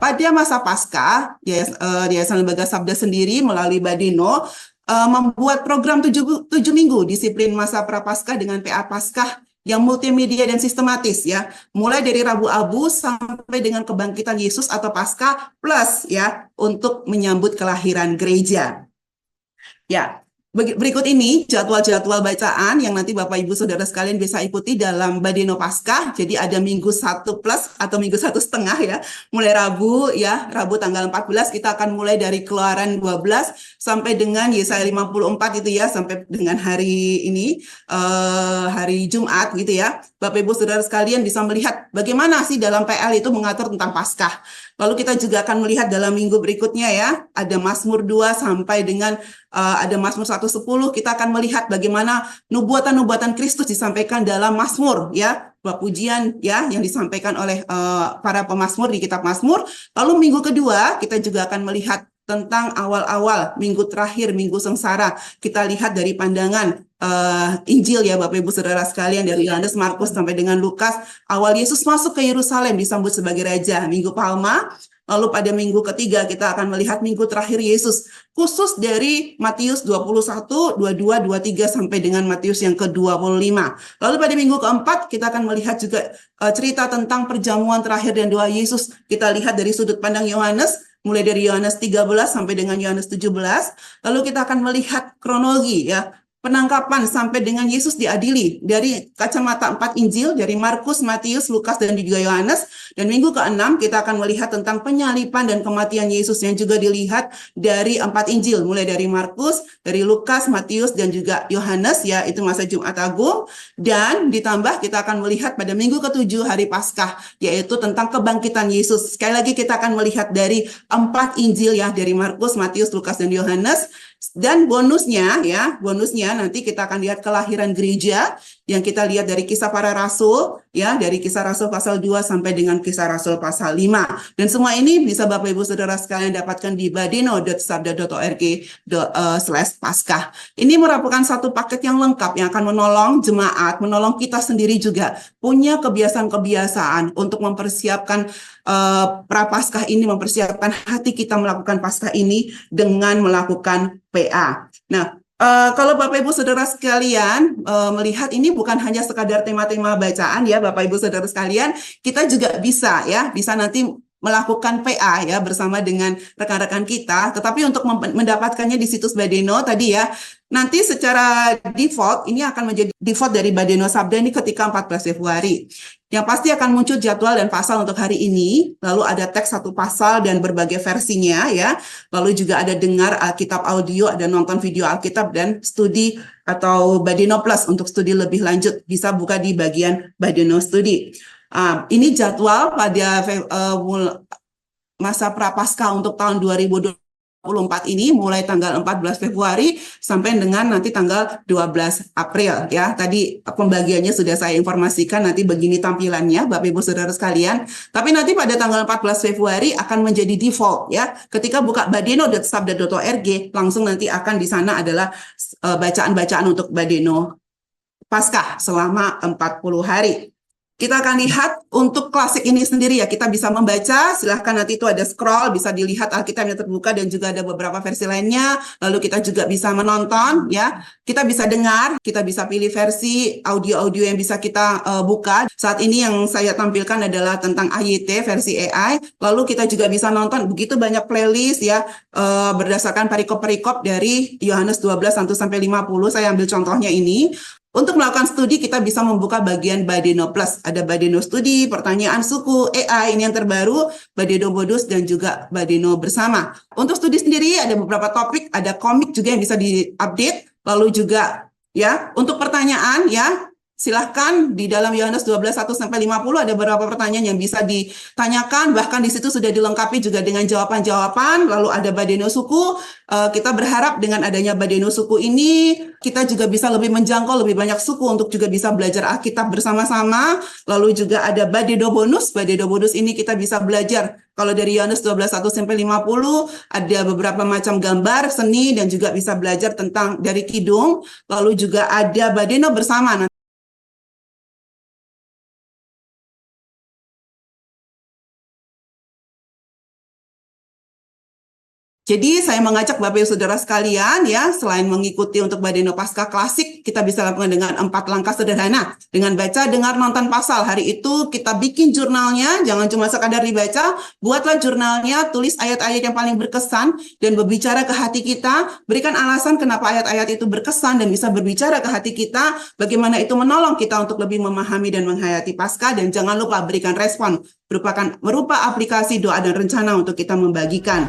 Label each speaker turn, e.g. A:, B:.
A: pada masa Paskah, Yayasan Lembaga Sabda sendiri melalui Badeno membuat program 7 minggu disiplin masa Prapaskah dengan PA Paskah yang multimedia dan sistematis ya, mulai dari Rabu Abu sampai dengan kebangkitan Yesus atau Paskah plus ya untuk menyambut kelahiran gereja. Ya, berikut ini jadwal-jadwal bacaan yang nanti Bapak Ibu Saudara sekalian bisa ikuti dalam Badeno Paskah. Jadi ada minggu 1 plus atau minggu 1,5 ya. Mulai Rabu ya, Rabu tanggal 14 kita akan mulai dari Keluaran 12 sampai dengan Yesaya 54 itu ya, sampai dengan hari ini, hari Jumat gitu ya. Bapak Ibu Saudara sekalian bisa melihat bagaimana sih dalam PL itu mengatur tentang Paskah. Lalu kita juga akan melihat dalam minggu berikutnya ya, ada Mazmur 2 sampai dengan ada Mazmur 110, kita akan melihat bagaimana nubuatan-nubuatan Kristus disampaikan dalam Mazmur ya, pujian ya yang disampaikan oleh para pemazmur di kitab Mazmur. Lalu minggu kedua kita juga akan melihat tentang awal-awal minggu terakhir, minggu sengsara. Kita lihat dari pandangan Injil ya Bapak Ibu Saudara sekalian, dari Yohanes, Markus sampai dengan Lukas. Awal Yesus masuk ke Yerusalem disambut sebagai Raja, Minggu Palma. Lalu pada minggu ketiga kita akan melihat minggu terakhir Yesus, khusus dari Matius 21, 22, 23 sampai dengan Matius yang ke-25. Lalu pada minggu keempat kita akan melihat juga cerita tentang perjamuan terakhir dan doa Yesus. Kita lihat dari sudut pandang Yohanes, mulai dari Yohanes 13 sampai dengan Yohanes 17. Lalu kita akan melihat kronologi ya, penangkapan sampai dengan Yesus diadili dari kacamata 4 Injil, dari Markus, Matius, Lukas, dan juga Yohanes. Dan minggu ke-6 kita akan melihat tentang penyaliban dan kematian Yesus yang juga dilihat dari 4 Injil, mulai dari Markus, dari Lukas, Matius, dan juga Yohanes, ya itu masa Jumat Agung. Dan ditambah kita akan melihat pada minggu ke-7 hari Paskah, yaitu tentang kebangkitan Yesus. Sekali lagi kita akan melihat dari 4 Injil ya, dari Markus, Matius, Lukas, dan Yohanes. Dan bonusnya nanti kita akan lihat kelahiran gereja yang kita lihat dari Kisah Para Rasul ya, dari Kisah Rasul pasal 2 sampai dengan Kisah Rasul pasal 5. Dan semua ini bisa Bapak Ibu Saudara sekalian dapatkan di badeno.sabda.org/paskah. Ini merupakan satu paket yang lengkap yang akan menolong jemaat, menolong kita sendiri juga punya kebiasaan-kebiasaan untuk mempersiapkan Prapaskah ini, mempersiapkan hati kita melakukan Paskah ini dengan melakukan PA. Nah, kalau Bapak Ibu Saudara sekalian melihat ini bukan hanya sekadar tema-tema bacaan ya Bapak Ibu Saudara sekalian, kita juga bisa nanti melakukan PA ya bersama dengan rekan-rekan kita, tetapi untuk mendapatkannya di situs Badeno tadi ya, nanti secara default ini akan menjadi default dari Badeno Sabda ini ketika 14 Februari. Yang pasti akan muncul jadwal dan pasal untuk hari ini, lalu ada teks satu pasal dan berbagai versinya ya, lalu juga ada dengar Alkitab audio, ada nonton video Alkitab dan studi atau Badeno Plus untuk studi lebih lanjut, bisa buka di bagian Badeno Studi. Ini jadwal pada masa Prapaskah untuk tahun 2024 ini mulai tanggal 14 Februari sampai dengan nanti tanggal 12 April ya. Tadi pembagiannya sudah saya informasikan, nanti begini tampilannya Bapak Ibu Saudara sekalian. Tapi nanti pada tanggal 14 Februari akan menjadi default ya. Ketika buka badeno.sabda.org langsung nanti akan di sana adalah bacaan-bacaan untuk Badeno Paskah selama 40 hari. Kita akan lihat untuk klasik ini sendiri ya, kita bisa membaca, silahkan nanti itu ada scroll, bisa dilihat Alkitabnya terbuka dan juga ada beberapa versi lainnya, lalu kita juga bisa menonton ya, kita bisa dengar, kita bisa pilih versi audio-audio yang bisa kita buka. Saat ini yang saya tampilkan adalah tentang AYT versi AI, lalu kita juga bisa nonton begitu banyak playlist ya, berdasarkan perikop-perikop dari Yohanes 12 1-50, saya ambil contohnya ini. Untuk melakukan studi kita bisa membuka bagian Badeno Plus, ada Badeno Studi, pertanyaan suku, AI, ini yang terbaru, Badeno Bonus dan juga Badeno Bersama. Untuk studi sendiri ada beberapa topik, ada komik juga yang bisa diupdate, lalu juga ya untuk pertanyaan ya, silahkan di dalam Yohanes 12 1-50 ada beberapa pertanyaan yang bisa ditanyakan, bahkan di situ sudah dilengkapi juga dengan jawaban-jawaban. Lalu ada Badeno Suku, kita berharap dengan adanya Badeno Suku ini kita juga bisa lebih menjangkau lebih banyak suku untuk juga bisa belajar Alkitab bersama-sama. Lalu juga ada Badeno Bonus ini kita bisa belajar. Kalau dari Yohanes 12 1-50 ada beberapa macam gambar, seni, dan juga bisa belajar tentang dari kidung. Lalu juga ada Badeno Bersama. Jadi saya mengajak Bapak Ibu Saudara sekalian ya, selain mengikuti untuk Badeno Paskah Klasik, kita bisa lakukan dengan 4 langkah sederhana. Dengan baca, dengar, nonton pasal. Hari itu kita bikin jurnalnya, jangan cuma sekadar dibaca, buatlah jurnalnya, tulis ayat-ayat yang paling berkesan dan berbicara ke hati kita, berikan alasan kenapa ayat-ayat itu berkesan dan bisa berbicara ke hati kita, bagaimana itu menolong kita untuk lebih memahami dan menghayati Paskah, dan jangan lupa berikan respon berupa aplikasi doa dan rencana untuk kita membagikan.